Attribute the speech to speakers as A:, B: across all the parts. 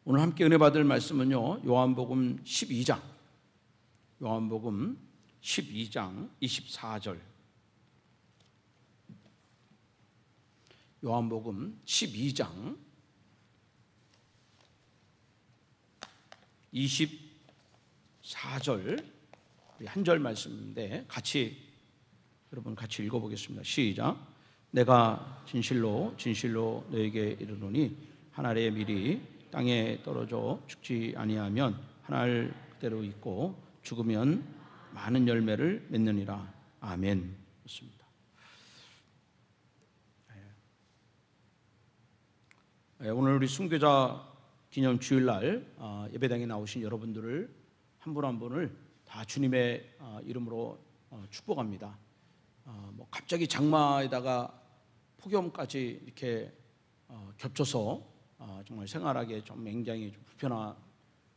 A: 오늘 함께 은혜 받을 말씀은요, 요한복음 12장 24절. 요한복음 12장 24절 한 절 말씀인데 여러분 같이 읽어보겠습니다. 시작. 내가 진실로 너에게 이르노니 한 알의 밀이 땅에 떨어져 죽지 아니하면 한 알 그대로 있고 죽으면 많은 열매를 맺느니라. 아멘. 그렇습니다. 오늘 우리 순교자 기념 주일날 예배당에 나오신 여러분들을 한 분 한 분을 다 주님의 이름으로 축복합니다. 갑자기 장마에다가 폭염까지 이렇게 겹쳐서 정말 생활하기에 좀 굉장히 좀 불편한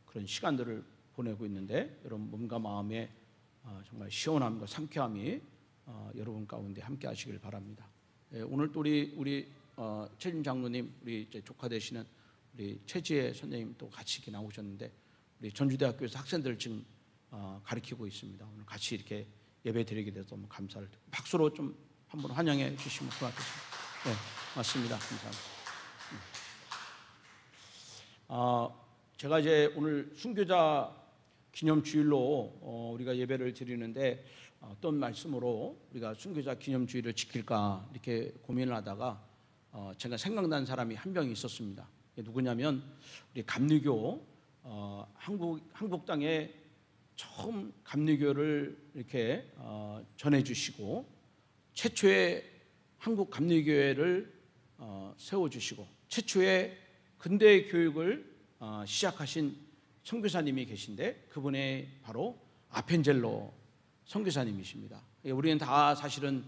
A: 그런 시간들을 보내고 있는데, 여러분 몸과 마음에 정말 시원함과 상쾌함이 여러분 가운데 함께 하시길 바랍니다. 오늘 또 우리 최진 장로님, 우리 이제 조카 되시는 우리 최지혜 선생님 또 같이 이렇게 나오셨는데, 우리 전주대학교에서 학생들 지금 가르치고 있습니다. 오늘 같이 이렇게 예배 드리게 돼서 너무 감사를 드리고, 박수로 좀 한번 환영해 주시면 고맙겠습니다. 네, 맞습니다. 감사합니다. 제가 이제 오늘 순교자 기념 주일로 우리가 예배를 드리는데, 어떤 말씀으로 우리가 순교자 기념 주일을 지킬까 이렇게 고민을 하다가 제가 생각난 사람이 한 명이 있었습니다. 누구냐면 우리 감리교 한국 땅에 처음 감리교를 이렇게 전해주시고 최초의 한국 감리교회를 세워주시고 최초의 근대 교육을 시작하신 선교사님이 계신데, 그분이 바로 아펜젤로 선교사님이십니다. 우리는 다 사실은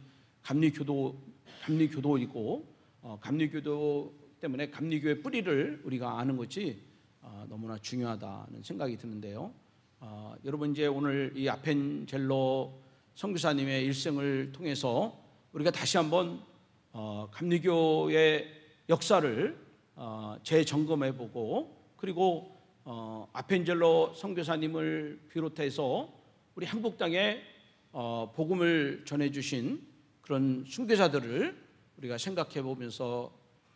A: 감리교도이고 감리교도 때문에 감리교의 뿌리를 우리가 아는 것이 너무나 중요하다는 생각이 드는데요. 여러분 이제 오늘 이 아펜젤로 선교사님의 일생을 통해서 우리가 다시 한번 감리교의 역사를 재점검해보고, 그리고 아펜젤로 선교사님을 비롯해서 우리 한국 땅에 복음을 전해주신 그런 순교자들을 우리가 생각해보면서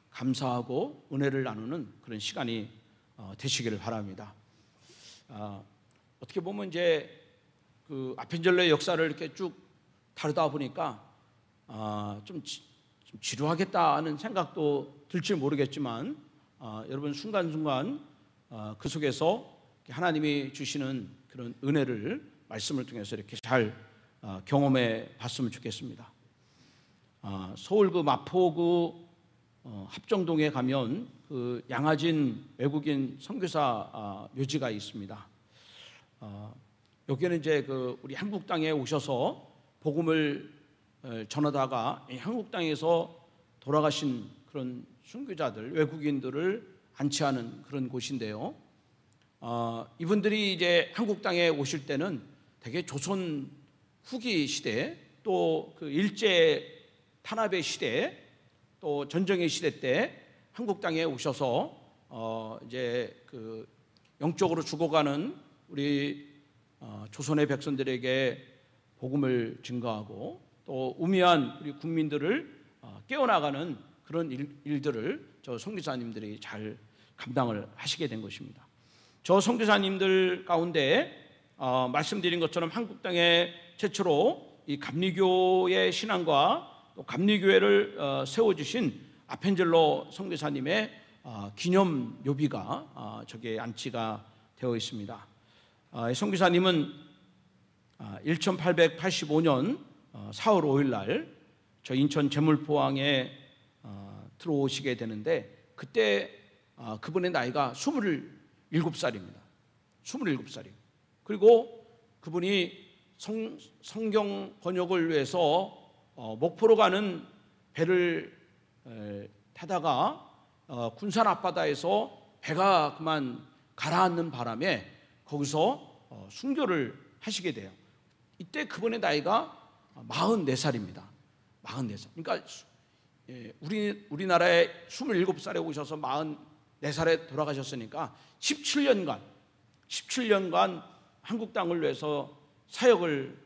A: 감사하고 은혜를 나누는 그런 시간이 되시기를 바랍니다. 어떻게 보면 이제 그 아펜젤로의 역사를 이렇게 쭉 다루다 보니까 좀 지루하겠다는 생각도 들지 모르겠지만, 여러분 순간순간 그 속에서 하나님이 주시는 그런 은혜를 말씀을 통해서 이렇게 잘 경험해 봤으면 좋겠습니다. 서울 그 마포구 합정동에 가면 그 양하진 외국인 선교사 묘지가 있습니다. 여기는 이제 그 우리 한국 땅에 오셔서 복음을 전하다가 한국 땅에서 돌아가신 그런 순교자들, 외국인들을 안치하는 그런 곳인데요. 이분들이 이제 한국 땅에 오실 때는 되게 조선 후기 시대, 또 그 일제 탄압의 시대, 또 전쟁의 시대 때 한국 땅에 오셔서 이제 그 영적으로 죽어가는 우리 조선의 백성들에게 복음을 증거하고, 또 우미한 우리 국민들을 깨어나가는 그런 일들을 저 선교사님들이 잘 감당을 하시게 된 것입니다. 저 선교사님들 가운데 말씀드린 것처럼 한국 땅에 최초로 이 감리교의 신앙과 또 감리교회를 세워주신 아펜젤로 선교사님의 기념 묘비가 저기에 안치가 되어 있습니다. 이 선교사님은 1885년 4월 5일 날 저 인천 제물포항에 들어오시게 되는데, 그때 그분의 나이가 27살입니다. 27살이에요. 그리고 그분이 성경 번역을 위해서 목포로 가는 배를 타다가 군산 앞바다에서 배가 그만 가라앉는 바람에 거기서 순교를 하시게 돼요. 이때 그분의 나이가 44살입니다. 44살. 그러니까 우리나라에 27살에 오셔서 4살에 돌아가셨으니까 17년간 한국 땅을 위해서 사역을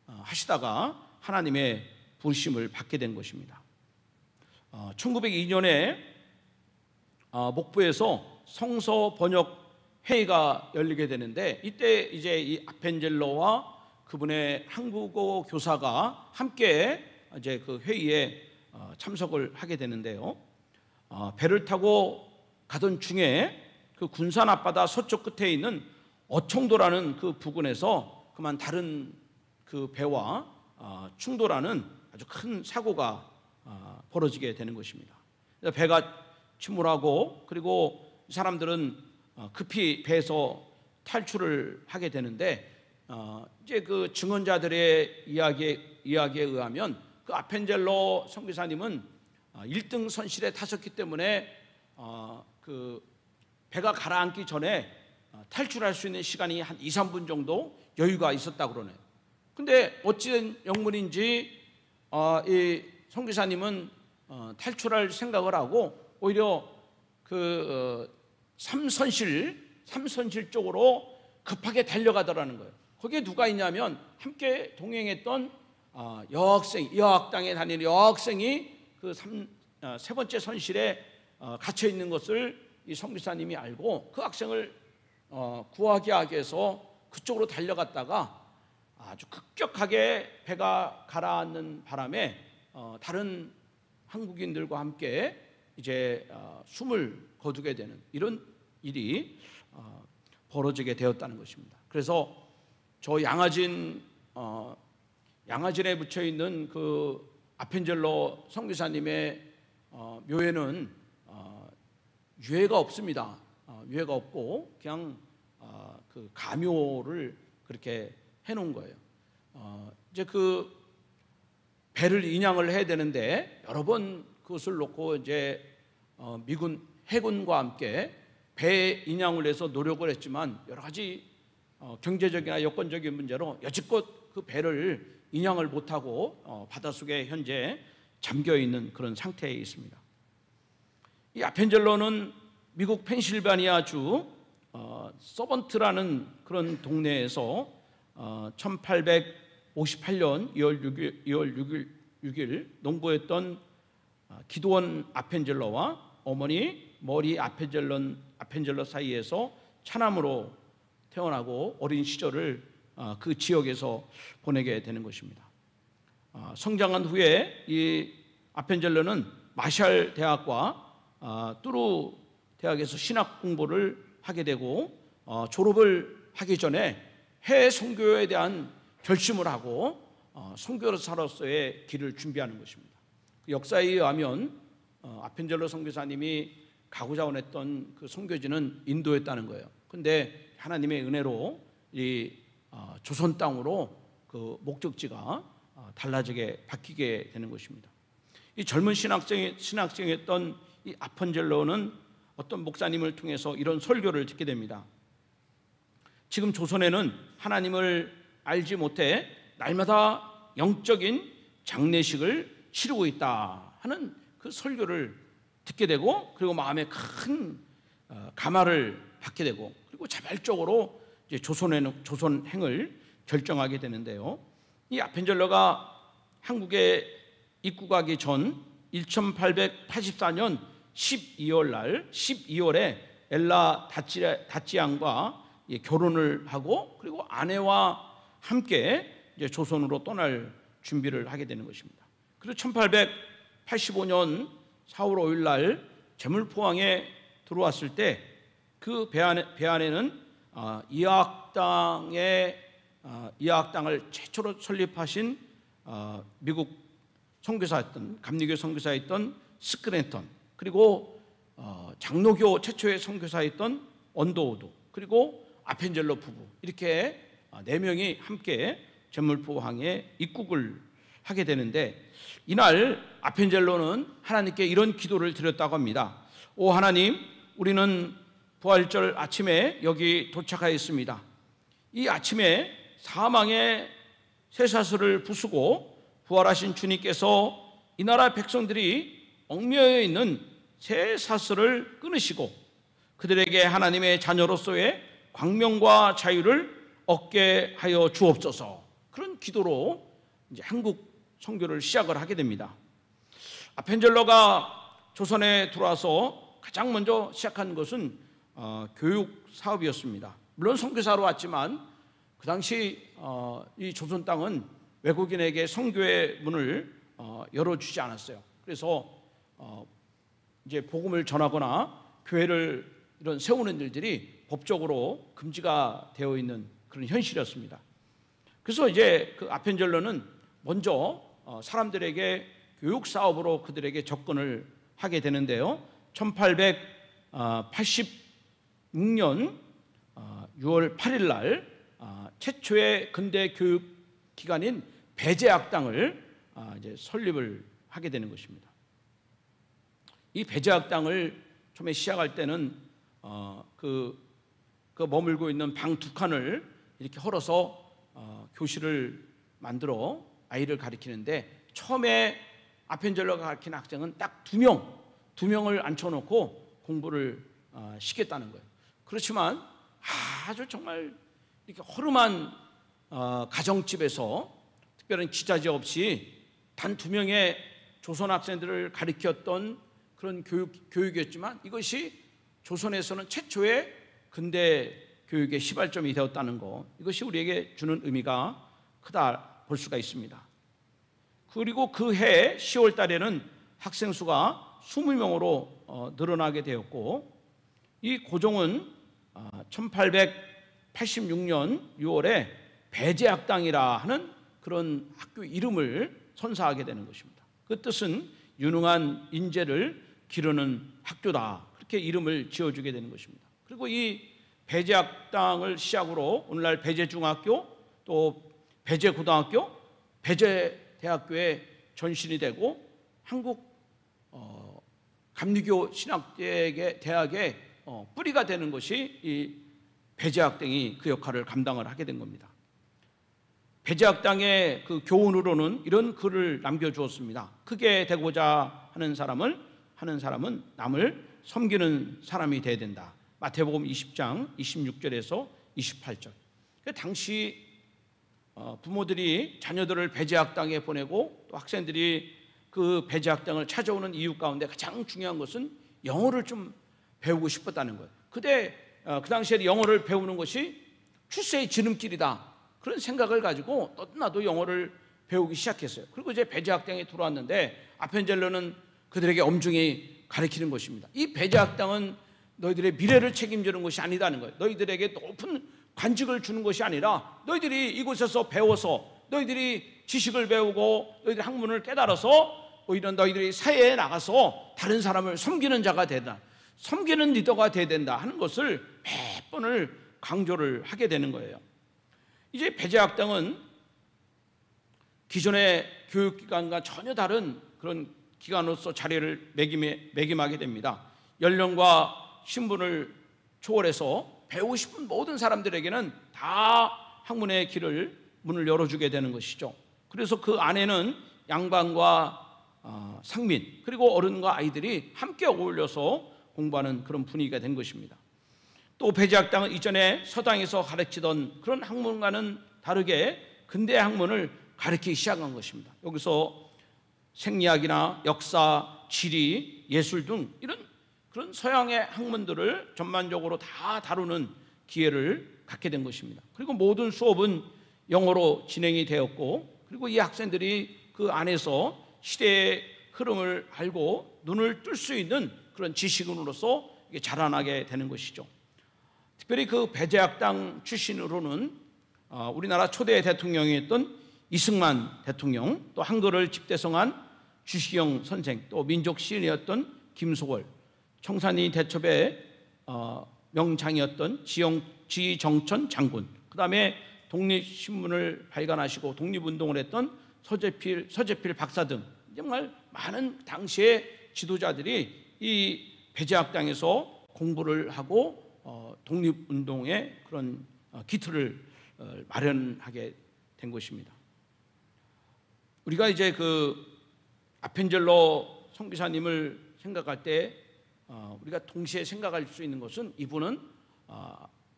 A: 하시다가 하나님의 부르심을 받게 된 것입니다. 1902년에 목포에서 성서 번역 회의가 열리게 되는데, 이때 이제 이 아펜젤러와 그분의 한국어 교사가 함께 이제 그 회의에 참석을 하게 되는데요. 배를 타고 가던 중에 그 군산 앞바다 서쪽 끝에 있는 어청도라는 그 부근에서 그만 다른 그 배와 충돌하는 아주 큰 사고가 벌어지게 되는 것입니다. 배가 침몰하고, 그리고 사람들은 급히 배에서 탈출을 하게 되는데, 이제 그 증언자들의 이야기에 의하면 그 아펜젤러 선교사님은 1등 선실에 타셨기 때문에 그 배가 가라앉기 전에 탈출할 수 있는 시간이 한 2, 3분 정도 여유가 있었다고 그러네요. 근데 어찌된 영문인지 이 선교사님은 탈출할 생각을 하고 오히려 그 3선실 쪽으로 급하게 달려가더라는 거예요. 거기에 누가 있냐면 함께 동행했던 여학당에 다니는 여학생이 그 세 번째 선실에 갇혀 있는 것을 이 선교사님이 알고 그 학생을 구하기 위해서 그쪽으로 달려갔다가 아주 급격하게 배가 가라앉는 바람에 다른 한국인들과 함께 이제 숨을 거두게 되는 이런 일이 벌어지게 되었다는 것입니다. 그래서 저 양아진에 붙여 있는 그 아펜젤러 선교사님의 묘에는 유해가 없습니다. 유해가 없고 그냥 그 가묘를 그렇게 해놓은 거예요. 이제 그 배를 인양을 해야 되는데 여러 번 그것을 놓고 이제 미군 해군과 함께 배 인양을 위해서 노력을 했지만 여러 가지 경제적이나 여건적인 문제로 여지껏 그 배를 인양을 못하고 바닷속에 현재 잠겨 있는 그런 상태에 있습니다. 이 아펜젤러는 미국 펜실바니아주 서번트라는 그런 동네에서 1858년 2월 6일 농부였던 기도원 아펜젤러와 어머니 머리 아펜젤러 사이에서 차남으로 태어나고 어린 시절을 그 지역에서 보내게 되는 것입니다. 성장한 후에 이 아펜젤러는 마샬 대학과 뚜루 대학에서 신학 공부를 하게 되고 졸업을 하기 전에 해외 선교에 대한 결심을 하고 선교사로서의 길을 준비하는 것입니다. 그 역사에 의하면 아펜젤러 선교사님이 가고자 원했던 그 선교지는 인도였다는 거예요. 그런데 하나님의 은혜로 이 조선 땅으로 그 목적지가 달라지게 바뀌게 되는 것입니다. 이 젊은 신학생이었던 이 아펜젤러는 어떤 목사님을 통해서 이런 설교를 듣게 됩니다. 지금 조선에는 하나님을 알지 못해 날마다 영적인 장례식을 치르고 있다 하는 그 설교를 듣게 되고, 그리고 마음에 큰 감화를 받게 되고, 그리고 자발적으로 이제 조선행을 결정하게 되는데요. 이 아펜젤러가 한국에 입국하기 전 1884년 12월에 엘라 다찌양과 결혼을 하고, 그리고 아내와 함께 이제 조선으로 떠날 준비를 하게 되는 것입니다. 그리고 1885년 4월 5일 날 제물포항에 들어왔을 때 그 배 안에는 이화학당을 최초로 설립하신 미국 선교사였던 감리교 선교사였던 스크랜턴, 그리고 장로교 최초의 선교사였던 언더우드, 그리고 아펜젤러 부부, 이렇게 4명이 함께 제물포항에 입국을 하게 되는데, 이날 아펜젤러는 하나님께 이런 기도를 드렸다고 합니다. 오 하나님, 우리는 부활절 아침에 여기 도착하였습니다. 이 아침에 사망의 쇠사슬을 부수고 부활하신 주님께서 이 나라 백성들이 얽매여 있는 쇠사슬을 끊으시고 그들에게 하나님의 자녀로서의 광명과 자유를 얻게 하여 주옵소서. 그런 기도로 이제 한국 선교를 시작을 하게 됩니다. 아펜젤러가 조선에 들어와서 가장 먼저 시작한 것은 교육 사업이었습니다. 물론 선교사로 왔지만 그 당시 이 조선 땅은 외국인에게 선교의 문을 열어주지 않았어요. 그래서 이제 복음을 전하거나 교회를 이런 세우는 일들이 법적으로 금지가 되어 있는 그런 현실이었습니다. 그래서 이제 그 아펜젤러는 먼저 사람들에게 교육 사업으로 그들에게 접근을 하게 되는데요. 1886년 6월 8일 날 최초의 근대 교육 기관인 배제학당을 이제 설립을 하게 되는 것입니다. 이 배제학당을 처음에 시작할 때는 그 머물고 있는 방 2칸을 이렇게 헐어서 교실을 만들어 아이를 가리키는데, 처음에 아펜젤러가 가르치는 학생은 딱 2명을 앉혀놓고 공부를 시켰다는 거예요. 그렇지만 아주 정말 이렇게 허름한 가정집에서 특별한 기자재 없이 단 2명의 조선 학생들을 가르쳤던 그런 교육이었지만, 이것이 조선에서는 최초의 근대 교육의 시발점이 되었다는 것, 이것이 우리에게 주는 의미가 크다 볼 수가 있습니다. 그리고 그 해 10월 달에는 학생 수가 20명으로 늘어나게 되었고, 이 고종은 1886년 6월에 배제학당이라 하는 그런 학교 이름을 선사하게 되는 것입니다. 그 뜻은 유능한 인재를 기르는 학교다, 그렇게 이름을 지어주게 되는 것입니다. 그리고 이 배제학당을 시작으로 오늘날 배제중학교, 또 배제고등학교, 배제대학교의 전신이 되고, 한국 감리교 신학대학의 뿌리가 되는 것이 이 배제학당이 그 역할을 감당을 하게 된 겁니다. 배제학당의 그 교훈으로는 이런 글을 남겨주었습니다. 크게 되고자 하는 사람은 남을 섬기는 사람이 되어야 된다. 마태복음 20장 26절에서 28절. 당시 부모들이 자녀들을 배제학당에 보내고 또 학생들이 그 배제학당을 찾아오는 이유 가운데 가장 중요한 것은 영어를 좀 배우고 싶었다는 거예요. 그 당시에 영어를 배우는 것이 출세의 지름길이다, 그런 생각을 가지고 나도 영어를 배우기 시작했어요. 그리고 이제 배제학당에 들어왔는데 아펜젤러는 그들에게 엄중히 가르치는 것입니다. 이 배제학당은 너희들의 미래를 책임지는 것이 아니다는 거예요. 너희들에게 높은 관직을 주는 것이 아니라, 너희들이 이곳에서 배워서 너희들이 지식을 배우고 너희들이 학문을 깨달아서 오히려 너희들이 사회에 나가서 다른 사람을 섬기는 자가 되다, 섬기는 리더가 되어야 된다 하는 것을 몇 번을 강조를 하게 되는 거예요. 이제 배제학당은 기존의 교육기관과 전혀 다른 그런 기관으로서 자리를 매김하게 됩니다. 연령과 신분을 초월해서 배우고 싶은 모든 사람들에게는 다 학문의 문을 열어주게 되는 것이죠. 그래서 그 안에는 양반과 상민, 그리고 어른과 아이들이 함께 어울려서 공부하는 그런 분위기가 된 것입니다. 또 배제학당은 이전에 서당에서 가르치던 그런 학문과는 다르게 근대 학문을 가르치기 시작한 것입니다. 여기서 생리학이나 역사, 지리, 예술 등 이런 그런 서양의 학문들을 전반적으로 다 다루는 기회를 갖게 된 것입니다. 그리고 모든 수업은 영어로 진행이 되었고, 그리고 이 학생들이 그 안에서 시대의 흐름을 알고 눈을 뜰 수 있는 그런 지식인으로서 자라나게 되는 것이죠. 특별히 그 배제학당 출신으로는 우리나라 초대 대통령이었던 이승만 대통령, 또 한글을 집대성한 주시경 선생, 또 민족 시인이었던 김소월, 청산리 대첩의 명장이었던 지정천 장군, 그 다음에 독립신문을 발간하시고 독립운동을 했던 서재필 박사 등 정말 많은 당시의 지도자들이 이 배제학당에서 공부를 하고 독립운동의 그런 기틀을 마련하게 된 것입니다. 우리가 이제 그 아펜젤러 선교사님을 생각할 때 우리가 동시에 생각할 수 있는 것은 이분은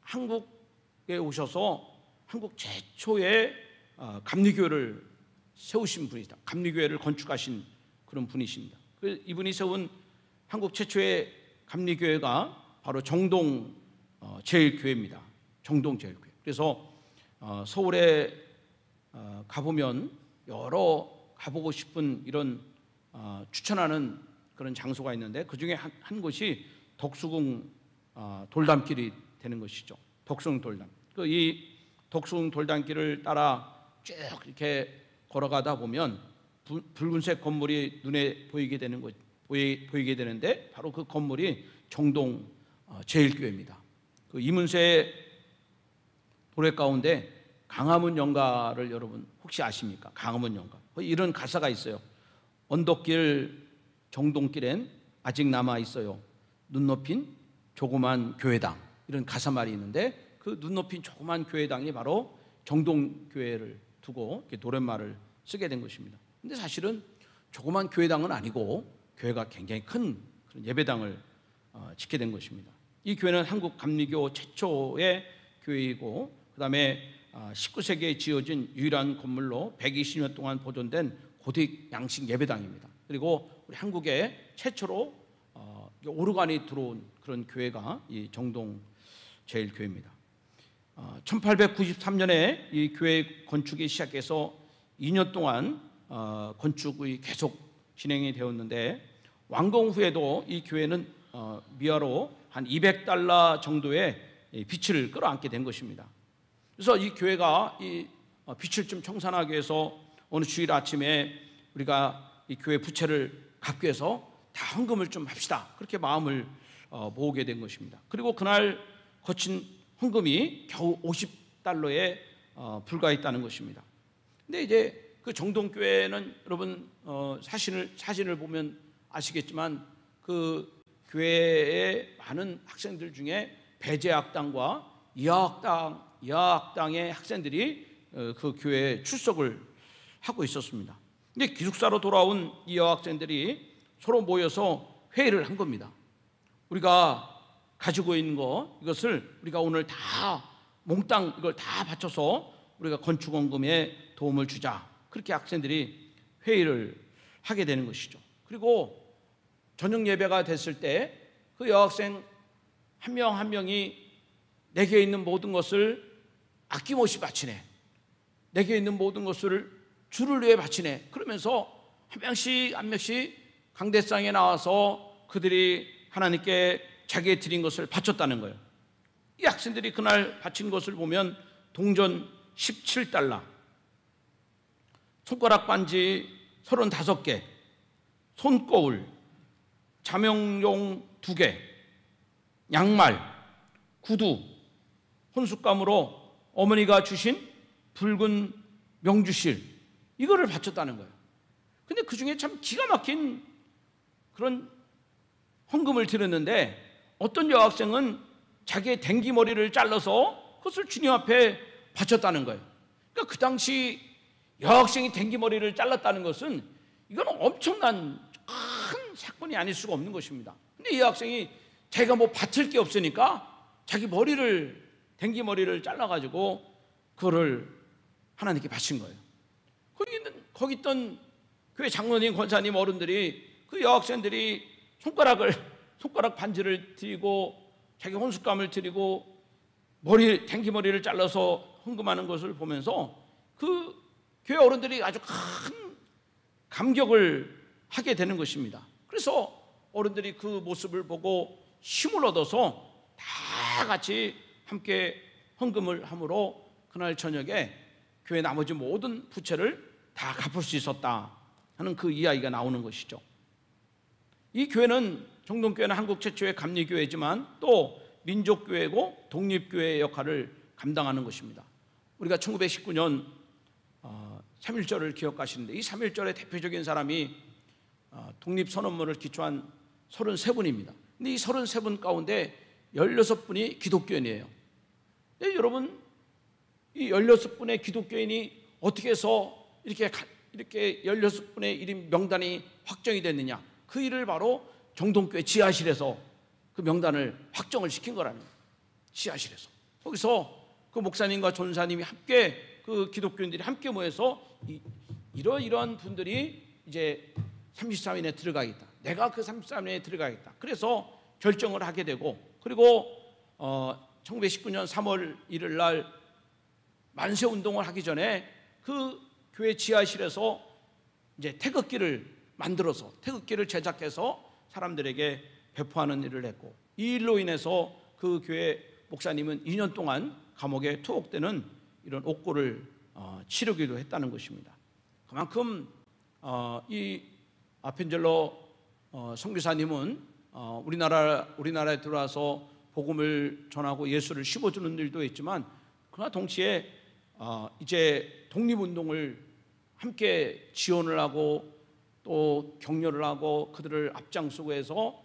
A: 한국에 오셔서 한국 최초의 감리교회를 세우신 분이다. 감리교회를 건축하신 그런 분이십니다. 이분이 세운 한국 최초의 감리교회가 바로 정동 제일교회입니다. 정동 제일교회. 그래서 서울에 가보면 여러 가보고 싶은 이런 추천하는 그런 장소가 있는데 그 중에 한 곳이 덕수궁 돌담길이 되는 것이죠. 덕수궁 돌담. 이 덕수궁 돌담길을 따라 쭉 이렇게 걸어가다 보면 붉은색 건물이 눈에 보이게 되는데 바로 그 건물이 정동 제일교회입니다. 그 이문세 노래 가운데 강화문 연가를 여러분 혹시 아십니까? 강화문 연가. 이런 가사가 있어요. 언덕길 정동길엔 아직 남아 있어요. 눈 높인 조그만 교회당. 이런 가사말이 있는데 그 눈 높인 조그만 교회당이 바로 정동교회를 두고 이렇게 노랫말을 쓰게 된 것입니다. 근데 사실은 조그만 교회당은 아니고 교회가 굉장히 큰 그런 예배당을 짓게 된 것입니다. 이 교회는 한국 감리교 최초의 교회이고 그다음에 19세기에 지어진 유일한 건물로 120년 동안 보존된 고딕 양식 예배당입니다. 그리고 우리 한국에 최초로 오르간이 들어온 그런 교회가 이 정동 제일교회입니다. 1893년에 이 교회 건축이 시작해서 2년 동안 건축이 계속 진행이 되었는데 완공 후에도 이 교회는 미화로 한 $200 정도의 빚을 끌어안게 된 것입니다. 그래서 이 교회가 이 빚을 좀 청산하기 위해서 어느 주일 아침에 우리가 이 교회 부채를 갚기 위해서 다 헌금을 좀 합시다. 그렇게 마음을 모으게 된 것입니다. 그리고 그날 거친 헌금이 겨우 $50에 불과했다는 것입니다. 근데 이제 그 정동교회는 여러분 사진을 보면 아시겠지만 그 교회의 많은 학생들 중에 배제학당과 이화학당의 학생들이 그 교회에 출석을 하고 있었습니다. 근데 기숙사로 돌아온 이 여학생들이 서로 모여서 회의를 한 겁니다. 우리가 가지고 있는 이것을 우리가 오늘 다 몽땅 이걸 다 바쳐서 우리가 건축원금에 도움을 주자. 그렇게 학생들이 회의를 하게 되는 것이죠. 그리고 저녁 예배가 됐을 때 그 여학생 한 명 한 명이 내게 있는 모든 것을 아낌없이 바치네. 내게 있는 모든 것을 주를 위해 바치네. 그러면서 한 명씩 강대상에 나와서 그들이 하나님께 자기의 드린 것을 바쳤다는 거예요. 이 학생들이 그날 바친 것을 보면 동전 $17, 손가락 반지 35개, 손거울, 자명용 2개, 양말, 구두, 혼숫감으로 어머니가 주신 붉은 명주실, 이거를 바쳤다는 거예요. 근데 그 중에 참 기가 막힌 그런 헌금을 드렸는데 어떤 여학생은 자기의 댕기머리를 잘라서 그것을 주님 앞에 바쳤다는 거예요. 그러니까 그 당시 여학생이 댕기머리를 잘랐다는 것은 이건 엄청난 큰 사건이 아닐 수가 없는 것입니다. 근데 이 여학생이 자기가 뭐 바칠 게 없으니까 자기 댕기머리를 잘라가지고 그거를 하나님께 바친 거예요. 거기 있던 교회 장로님, 권사님, 어른들이 그 여학생들이 손가락 반지를 드리고 자기 혼숫감을 드리고 댕기머리를 잘라서 헌금하는 것을 보면서 그 교회 어른들이 아주 큰 감격을 하게 되는 것입니다. 그래서 어른들이 그 모습을 보고 힘을 얻어서 다 같이 함께 헌금을 함으로 그날 저녁에 교회 나머지 모든 부채를 다 갚을 수 있었다 하는 그 이야기가 나오는 것이죠. 이 교회는 정동교회는 한국 최초의 감리교회지만 또 민족교회고 독립교회의 역할을 감당하는 것입니다. 우리가 1919년 3.1절을 기억하시는데 이 3.1절의 대표적인 사람이 독립선언문을 기초한 33분입니다. 근데 이 33분 가운데 16분이 기독교인이에요. 근데 여러분, 이 16분의 기독교인이 어떻게 해서 이렇게 16분의 1인 명단이 확정이 됐느냐? 그 일을 바로 정동교회 지하실에서 그 명단을 확정을 시킨 거라는 거예요. 지하실에서. 거기서 그 목사님과 전사님이 함께, 그 기독교인들이 함께 모여서 이러이러한 분들이 이제 33인에 들어가겠다, 내가 그 33인에 들어가겠다, 그래서 결정을 하게 되고, 그리고 1919년 3월 1일 날 만세운동을 하기 전에 그 교회 지하실에서 이제 태극기를 만들어서, 태극기를 제작해서 사람들에게 배포하는 일을 했고, 이 일로 인해서 그 교회 목사님은 2년 동안 감옥에 투옥되는 이런 옥고를 치르기도 했다는 것입니다. 그만큼 이 아펜젤로 선교사님은 우리나라에 들어와서 복음을 전하고 예수를 심어주는 일도 했지만, 그러나 동시에 이제 독립운동을 함께 지원을 하고 또 격려를 하고 그들을 앞장서고 해서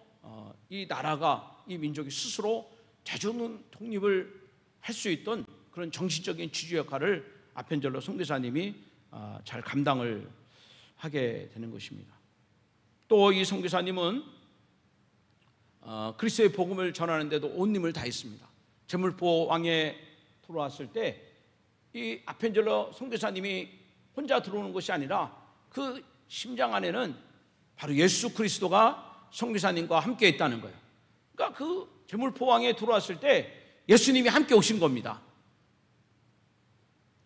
A: 이 나라가, 이 민족이 스스로 자주는 독립을 할 수 있던 그런 정신적인 지주 역할을 아펜젤로 선교사님이 잘 감당을 하게 되는 것입니다. 또 이 선교사님은 그리스도의 복음을 전하는데도 온 힘을 다했습니다. 제물포 왕에 들어왔을 때 이 아펜젤로 선교사님이 혼자 들어오는 것이 아니라 그 심장 안에는 바로 예수 그리스도가 선교사님과 함께 있다는 거예요. 그러니까 그 제물포 왕에 들어왔을 때 예수님이 함께 오신 겁니다.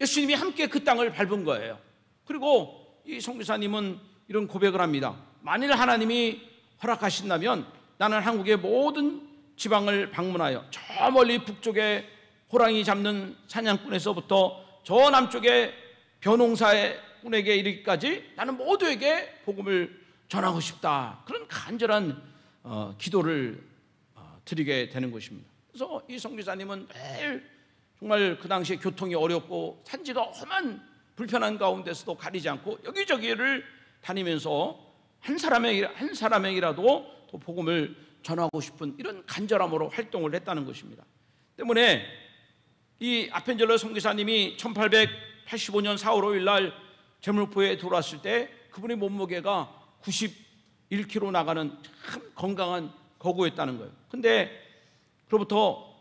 A: 예수님이 함께 그 땅을 밟은 거예요. 그리고 이 선교사님은 이런 고백을 합니다. 만일 하나님이 허락하신다면 나는 한국의 모든 지방을 방문하여 저 멀리 북쪽에 호랑이 잡는 사냥꾼에서부터 저 남쪽에 벼농사의꾼에게 이르기까지 나는 모두에게 복음을 전하고 싶다. 그런 간절한 기도를 드리게 되는 것입니다. 그래서 이 선교사님은 매일 정말 그 당시에 교통이 어렵고 산지가 험한 불편한 가운데서도 가리지 않고 여기저기를 다니면서 한 사람에게라도 또 복음을 전하고 싶은 이런 간절함으로 활동을 했다는 것입니다. 때문에 이 아펜젤로 선교사님이 1885년 4월 5일 날 제물포에 들어왔을 때 그분의 몸무게가 91kg 나가는 참 건강한 거구였다는 거예요. 근데 그로부터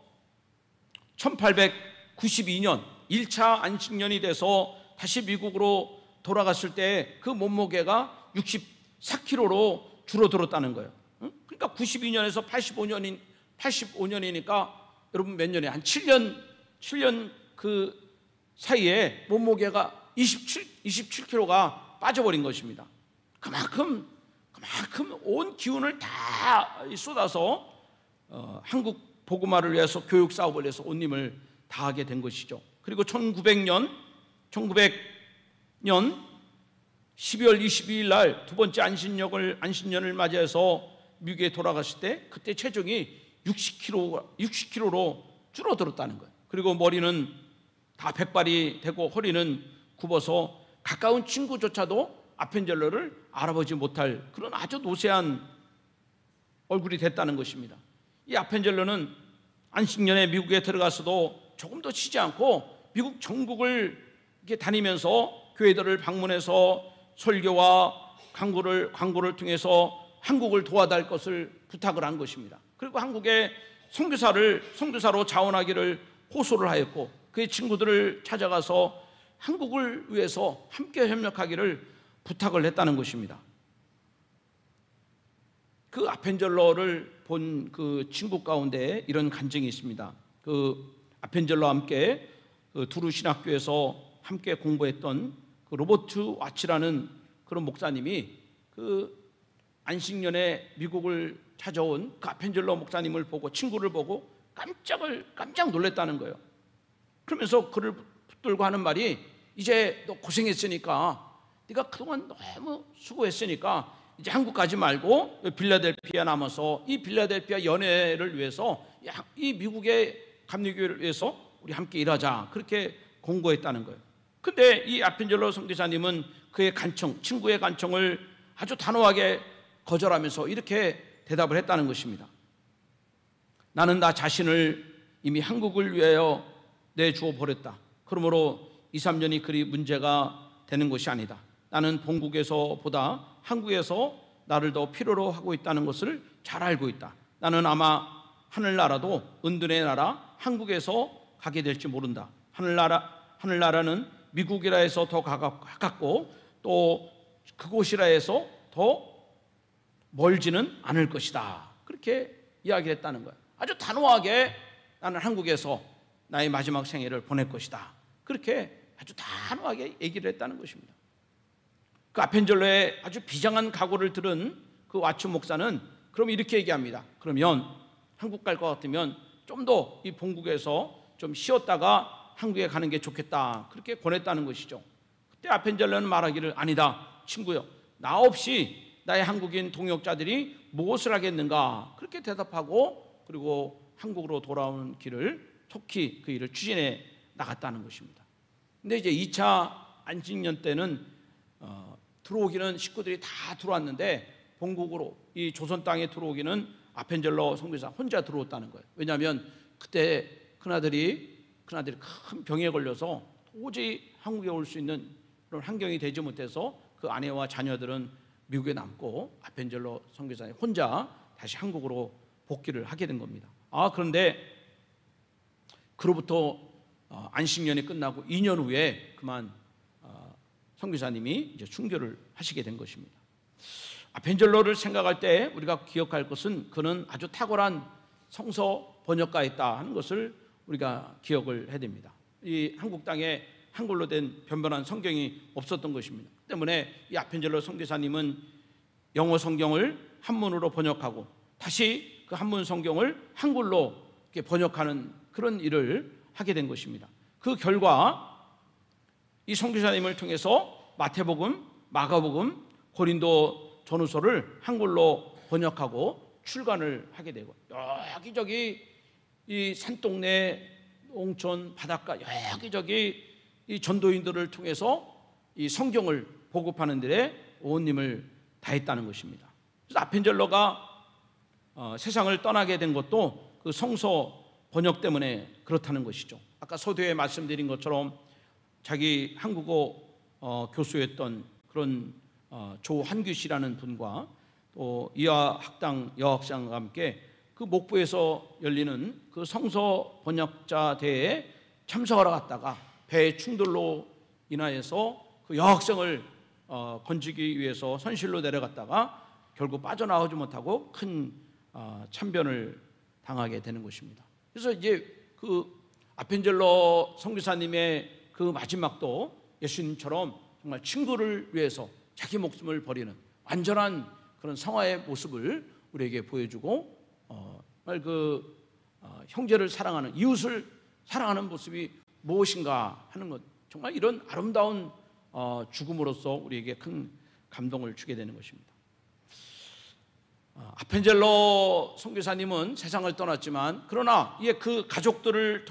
A: 1892년 1차 안식년이 돼서 다시 미국으로 돌아갔을 때 그 몸무게가 64kg로 줄어들었다는 거예요. 그러니까 92년에서 85년이니까 여러분 몇 년에 한 7년 그 사이에 몸무게가 27kg가 빠져버린 것입니다. 그만큼 온 기운을 다 쏟아서 한국 복음화를 위해서, 교육 사업을 위해서 온 힘을 다하게 된 것이죠. 그리고 1900년 12월 22일 날 두 번째 안식년을 맞이해서 미국에 돌아갔을 때 그때 체중이 60kg로 줄어들었다는 거예요. 그리고 머리는 다 백발이 되고 허리는 굽어서 가까운 친구조차도 아펜젤로를 알아보지 못할 그런 아주 노쇠한 얼굴이 됐다는 것입니다. 이 아펜젤로는 안식년에 미국에 들어가서도 조금도 쉬지 않고 미국 전국을 이렇게 다니면서 교회들을 방문해서 설교와 광고를 통해서 한국을 도와달 것을 부탁을 한 것입니다. 그리고 한국에 선교사로 자원하기를 호소를 하였고 그의 친구들을 찾아가서 한국을 위해서 함께 협력하기를 부탁을 했다는 것입니다. 그 아펜젤로를 본 그 친구 가운데 이런 간증이 있습니다. 그 아펜젤로와 함께 그 두루 신학교에서 함께 공부했던 그 로버트 와치라는 그런 목사님이 그 안식년에 미국을 찾아온 그 아펜젤로 목사님을 보고, 친구를 보고 깜짝 놀랐다는 거예요. 그러면서 그를 붙들고 하는 말이, 이제 너 고생했으니까, 네가 그동안 너무 수고했으니까 이제 한국 가지 말고 빌라델피아 남아서 이 빌라델피아 연회를 위해서, 이 미국의 감리교회를 위해서 우리 함께 일하자, 그렇게 공고했다는 거예요. 근데 이 아펜젤로 선교사님은 그의 친구의 간청을 아주 단호하게 거절하면서 이렇게 대답을 했다는 것입니다. 나는 나 자신을 이미 한국을 위하여 내주어 버렸다. 그러므로 2, 3년이 그리 문제가 되는 것이 아니다. 나는 본국에서보다 한국에서 나를 더 필요로 하고 있다는 것을 잘 알고 있다. 나는 아마 하늘나라도 은둔의 나라 한국에서 가게 될지 모른다. 하늘나라는 미국이라 해서 더 가깝고 또 그곳이라 해서 더 멀지는 않을 것이다. 그렇게 이야기를 했다는 거예요. 아주 단호하게 나는 한국에서 나의 마지막 생애를 보낼 것이다. 그렇게 아주 단호하게 얘기를 했다는 것입니다. 그 아펜젤로의 아주 비장한 각오를 들은 그 왓츠 목사는 그럼 이렇게 얘기합니다. 그러면 한국 갈 것 같으면 좀 더 이 본국에서 좀 쉬었다가 한국에 가는 게 좋겠다. 그렇게 권했다는 것이죠. 그때 아펜젤로는 말하기를 아니다. 친구요. 나 없이 나의 한국인 동역자들이 무엇을 하겠는가. 그렇게 대답하고 그리고 한국으로 돌아오는 길을 속히 그 일을 추진해 나갔다는 것입니다. 근데 이제 2차 안식년 때는 들어오기는 식구들이 다 들어왔는데 본국으로 이 조선 땅에 들어오기는 아펜젤로 선교사 혼자 들어왔다는 거예요. 왜냐하면 그때 큰아들이 큰 병에 걸려서 도저히 한국에 올 수 있는 그런 환경이 되지 못해서 그 아내와 자녀들은 미국에 남고 아펜젤로 선교사님 혼자 다시 한국으로 복귀를 하게 된 겁니다. 그런데 그로부터 안식년이 끝나고 2년 후에 그만 선교사님이 이제 순교를 하시게 된 것입니다. 아펜젤로를 생각할 때 우리가 기억할 것은 그는 아주 탁월한 성서 번역가였다 하는 것을 우리가 기억을 해야 됩니다. 이 한국 땅에 한글로 된 변변한 성경이 없었던 것입니다. 때문에 이 아펜젤로 선교사님은 영어 성경을 한문으로 번역하고 다시 그 한문 성경을 한글로 이렇게 번역하는 그런 일을 하게 된 것입니다. 그 결과 이 선교사님을 통해서 마태복음, 마가복음, 고린도 전후서를 한글로 번역하고 출간을 하게 되고 여기저기 이 산동네, 농촌, 바닷가 여기저기 이 전도인들을 통해서 이 성경을 보급하는 데에 온 힘을 다했다는 것입니다. 그래서 아펜젤로가 세상을 떠나게 된 것도 그 성서 번역 때문에 그렇다는 것이죠. 아까 서두에 말씀드린 것처럼 자기 한국어 교수였던 그런 조한규 씨라는 분과 또 이화학당 여학생과 함께 그 목포에서 열리는 그 성서 번역자 대회에 참석하러 갔다가 배 충돌로 인하여서 그 여학생을 건지기 위해서 선실로 내려갔다가 결국 빠져나오지 못하고 큰 참변을 당하게 되는 것입니다. 그래서 이제 그 아펜젤로 선교사님의 그 마지막도 예수님처럼 정말 친구를 위해서 자기 목숨을 버리는 완전한 그런 성화의 모습을 우리에게 보여주고 정말 형제를 사랑하는, 이웃을 사랑하는 모습이 무엇인가 하는 것, 정말 이런 아름다운 죽음으로써 우리에게 큰 감동을 주게 되는 것입니다. 아펜젤로 선교사님은 세상을 떠났지만 그러나 그 가족들을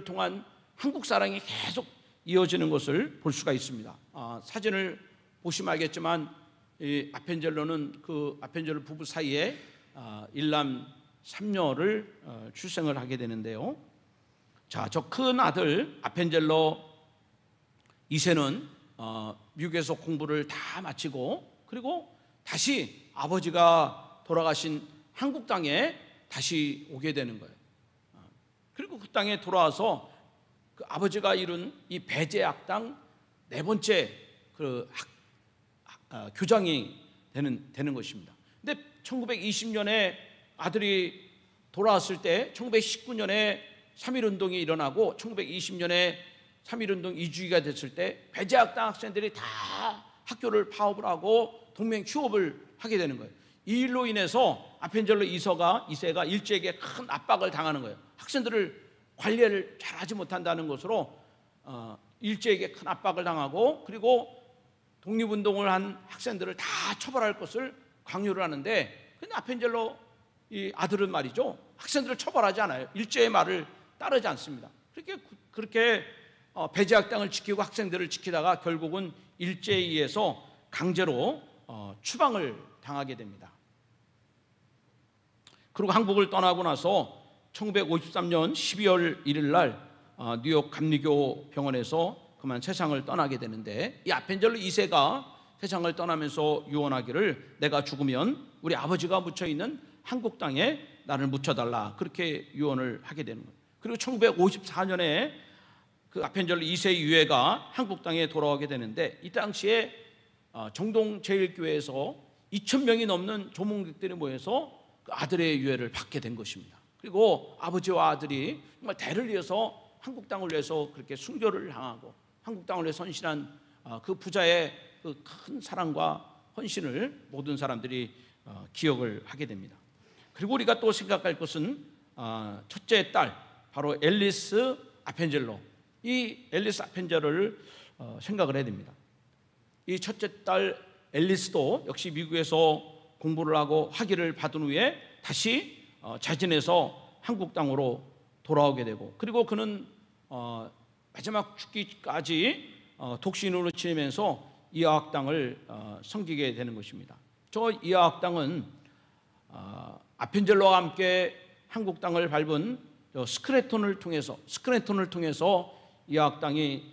A: 통한 한국 사랑이 계속 이어지는 것을 볼 수가 있습니다. 사진을 보시면 알겠지만 이 아펜젤로는 그 아펜젤로 부부 사이에 일남 3녀를 출생을 하게 되는데요. 자, 저 큰 아들 아펜젤로 2세는 미국에서 공부를 다 마치고 그리고 다시 아버지가 돌아가신 한국 땅에 다시 오게 되는 거예요. 그리고 그 땅에 돌아와서 그 아버지가 이룬 이 배제학당 4번째 그 교장이 되는 것입니다. 근데 1920년에 아들이 돌아왔을 때 1919년에 3.1운동이 일어나고 1920년에 3.1운동 2주기가 됐을 때 배제학당 학생들이 다 학교를 파업을 하고 동맹 휴업을 하게 되는 거예요. 이 일로 인해서 아펜젤로 2세가 일제에게 큰 압박을 당하는 거예요. 학생들을 관리를 잘하지 못한다는 것으로 일제에게 큰 압박을 당하고 그리고 독립운동을 한 학생들을 다 처벌할 것을 강요를 하는데 근데 아펜젤로 이 아들은 말이죠, 학생들을 처벌하지 않아요. 일제의 말을 따르지 않습니다. 그렇게 배제학당을 지키고 학생들을 지키다가 결국은 일제에 의해서 강제로 추방을 당하게 됩니다. 그리고 한국을 떠나고 나서 1953년 12월 1일 날 뉴욕 감리교 병원에서 그만 세상을 떠나게 되는데 이 아펜젤로 2세가 세상을 떠나면서 유언하기를 내가 죽으면 우리 아버지가 묻혀있는 한국 땅에 나를 묻혀달라, 그렇게 유언을 하게 되는 거예요. 그리고 1954년에 그 아펜젤로 2세 유해가 한국 땅에 돌아오게 되는데, 이 당시에 정동 제일교회에서 2,000명이 넘는 조문객들이 모여서 그 아들의 유해를 받게 된 것입니다. 그리고 아버지와 아들이 정말 대를 이어서 한국 땅을 위해서 그렇게 순교를 당하고 한국 땅을 위해 선신한 그 부자의 그 큰 사랑과 헌신을 모든 사람들이 기억을 하게 됩니다. 그리고 우리가 또 생각할 것은 첫째 딸, 바로 앨리스 아펜젤로, 이 앨리스 아펜젤로를 생각을 해야 됩니다. 이 첫째 딸 앨리스도 역시 미국에서 공부를 하고 학위를 받은 후에 다시 자진해서 한국 땅으로 돌아오게 되고, 그리고 그는 마지막 죽기까지 독신으로 지내면서 이화학당을 섬기게 되는 것입니다. 저 이화학당은 아펜젤로와 함께 한국 땅을 밟은 스크래톤을 통해서 이화학당이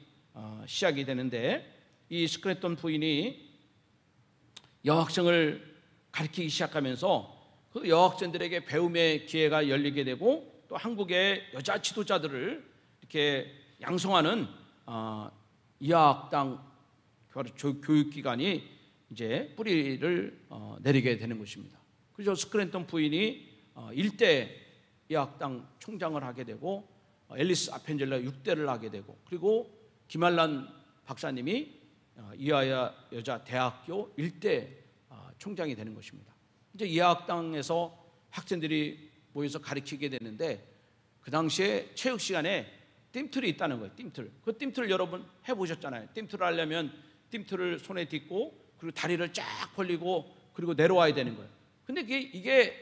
A: 시작이 되는데, 이 스크래톤 부인이 여학생을 가르치기 시작하면서 그 여학생들에게 배움의 기회가 열리게 되고, 또 한국의 여자 지도자들을 이렇게 양성하는 이화학당 교육기관이 이제 뿌리를 내리게 되는 것입니다. 그래서 스크래톤 부인이 일대 이화학당 총장을 하게 되고, 앨리스 아펜젤로 6대를 하게 되고, 그리고 김한란 박사님이 이화여 여자 대학교 1대 총장이 되는 것입니다. 이제 이화학당에서 학생들이 모여서 가르치게 되는데, 그 당시에 체육 시간에 띰틀이 있다는 거예요. 띰틀. 그 띰틀 여러분 해보셨잖아요. 띰틀을 하려면 띰틀을 손에 딛고 그리고 다리를 쫙 벌리고 그리고 내려와야 되는 거예요. 근데 이게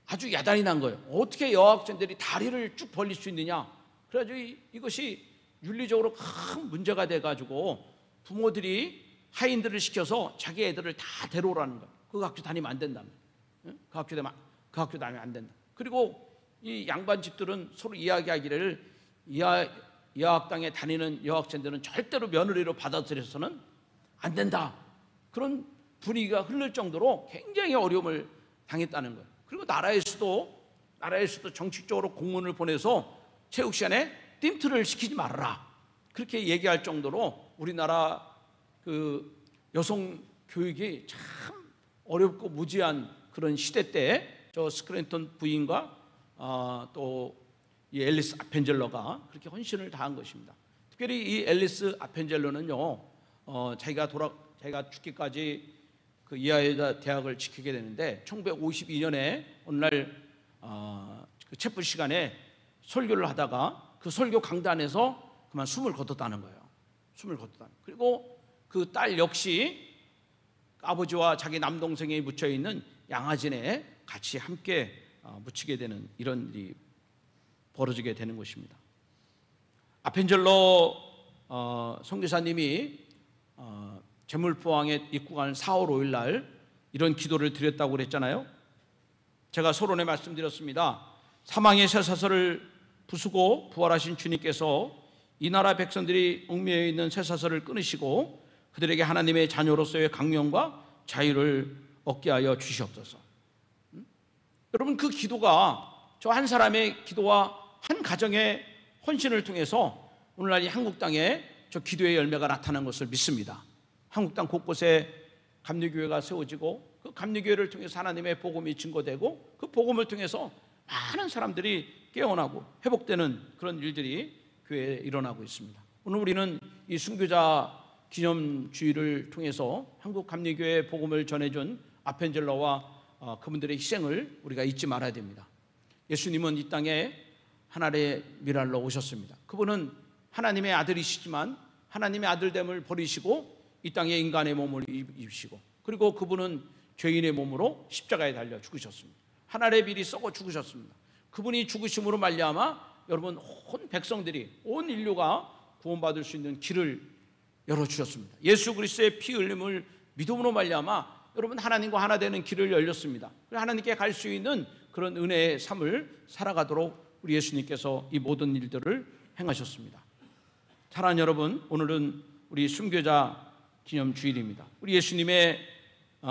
A: 아주 야단이 난 거예요. 어떻게 여학생들이 다리를 쭉 벌릴 수 있느냐. 그래가지고 이것이 윤리적으로 큰 문제가 돼가지고 부모들이 하인들을 시켜서 자기 애들을 다 데려오라는 거예요. 그 학교 다니면 안 된다며. 그 학교 다니면 안 된다. 그리고 이 양반 집들은 서로 이야기하기를 이화학당에 다니는 여학생들은 절대로 며느리로 받아들여서는 안 된다. 그런 분위기가 흐를 정도로 굉장히 어려움을 당했다는 거예요. 그리고 나라에서도 정식적으로 공문을 보내서 체육 시간에 띰틀을 시키지 말아라, 그렇게 얘기할 정도로 우리나라 그 여성 교육이 참 어렵고 무지한 그런 시대 때 저 스크래톤 부인과 또 이 앨리스 아펜젤로가 그렇게 헌신을 다한 것입니다. 특별히 이 앨리스 아펜젤로는요, 자기가 죽기까지 그 이화여자 대학을 지키게 되는데, 1952년에 어느 날 그 채플 시간에 설교를 하다가 그 설교 강단에서 그만 숨을 거뒀다는 거예요. 그리고 그 딸 역시 아버지와 자기 남동생이 묻혀 있는 양아진에 같이 함께 묻히게 되는 이런 일이 벌어지게 되는 것입니다. 아펜젤로 선교사님이 제물포항에 입국한 4월 5일 날 이런 기도를 드렸다고 그랬잖아요. 제가 서론에 말씀드렸습니다. 사망의 쇠사슬을 부수고 부활하신 주님께서 이 나라 백성들이 얽매여 있는 쇠사슬을 끊으시고 그들에게 하나님의 자녀로서의 강령과 자유를 얻게 하여 주시옵소서. 여러분, 그 기도가 저 한 사람의 기도와 한 가정의 헌신을 통해서 오늘날 이 한국 땅에 저 기도의 열매가 나타난 것을 믿습니다. 한국 땅 곳곳에 감리교회가 세워지고 그 감리교회를 통해서 하나님의 복음이 증거되고 그 복음을 통해서 많은 사람들이 깨어나고 회복되는 그런 일들이 교회에 일어나고 있습니다. 오늘 우리는 이 순교자 기념주의를 통해서 한국 감리교회의 복음을 전해준 아펜젤로와 그분들의 희생을 우리가 잊지 말아야 됩니다. 예수님은 이 땅에 하나님의 미랄로 오셨습니다. 그분은 하나님의 아들이시지만 하나님의 아들됨을 버리시고 이 땅에 인간의 몸을 입으시고, 그리고 그분은 죄인의 몸으로 십자가에 달려 죽으셨습니다. 하나님의 비리 썩어 죽으셨습니다. 그분이 죽으심으로 말미암아 여러분 온 백성들이, 온 인류가 구원받을 수 있는 길을 열어주셨습니다. 예수 그리스도의 피 흘림을 믿음으로 말미암아 여러분 하나님과 하나 되는 길을 열렸습니다. 하나님께 갈 수 있는 그런 은혜의 삶을 살아가도록 우리 예수님께서 이 모든 일들을 행하셨습니다. 사랑하는 여러분, 오늘은 우리 순교자 기념 주일입니다. 우리 예수님의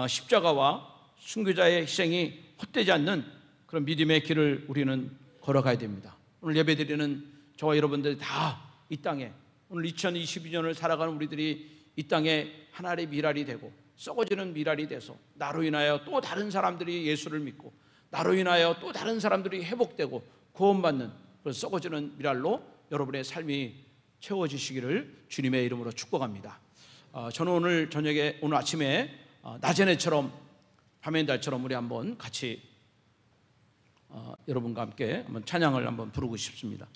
A: 십자가와 순교자의 희생이 헛되지 않는 그런 믿음의 길을 우리는 걸어가야 됩니다. 오늘 예배드리는 저와 여러분들 다 이 땅에 오늘 2022년을 살아가는 우리들이 이 땅에 하나의 미랄이 되고 썩어지는 미랄이 돼서 나로 인하여 또 다른 사람들이 예수를 믿고 나로 인하여 또 다른 사람들이 회복되고 구원받는 그런 썩어지는 미랄로 여러분의 삶이 채워지시기를 주님의 이름으로 축복합니다. 저는 오늘 저녁에 오늘 아침에 낮의 해처럼 밤의 달처럼 우리 한번 같이 여러분과 함께 한번 찬양을 한번 부르고 싶습니다.